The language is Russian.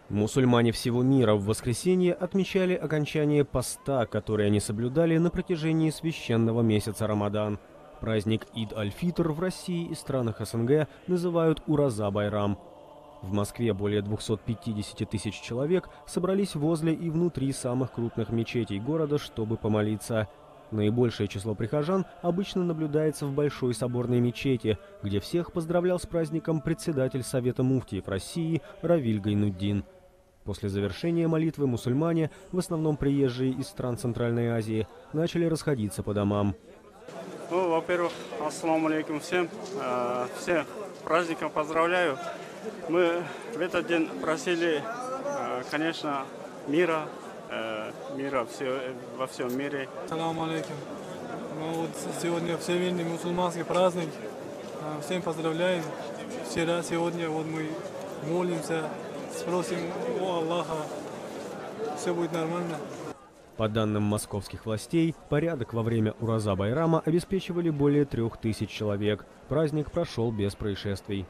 Мусульмане всего мира в воскресенье отмечали окончание поста, который они соблюдали на протяжении священного месяца Рамадан. Праздник Ид-аль-Фитр в России и странах СНГ называют Ураза-Байрам. В Москве более 250 тысяч человек собрались возле и внутри самых крупных мечетей города, чтобы помолиться. Наибольшее число прихожан обычно наблюдается в Большой соборной мечети, где всех поздравлял с праздником председатель Совета муфтиев России Равиль Гайнуддин. После завершения молитвы мусульмане, в основном приезжие из стран Центральной Азии, начали расходиться по домам. Ну, во-первых, ассаламу алейкум всем. Всех праздником поздравляю. Мы в этот день просили, конечно, мира во всем мире. Ассаламу алейкум. Ну, вот сегодня всемирный мусульманский праздник. Всем поздравляем. Вчера, сегодня вот мы молимся, спросим у Аллаха, все будет нормально. По данным московских властей, порядок во время Ураза-Байрама обеспечивали более 3000 человек. Праздник прошел без происшествий.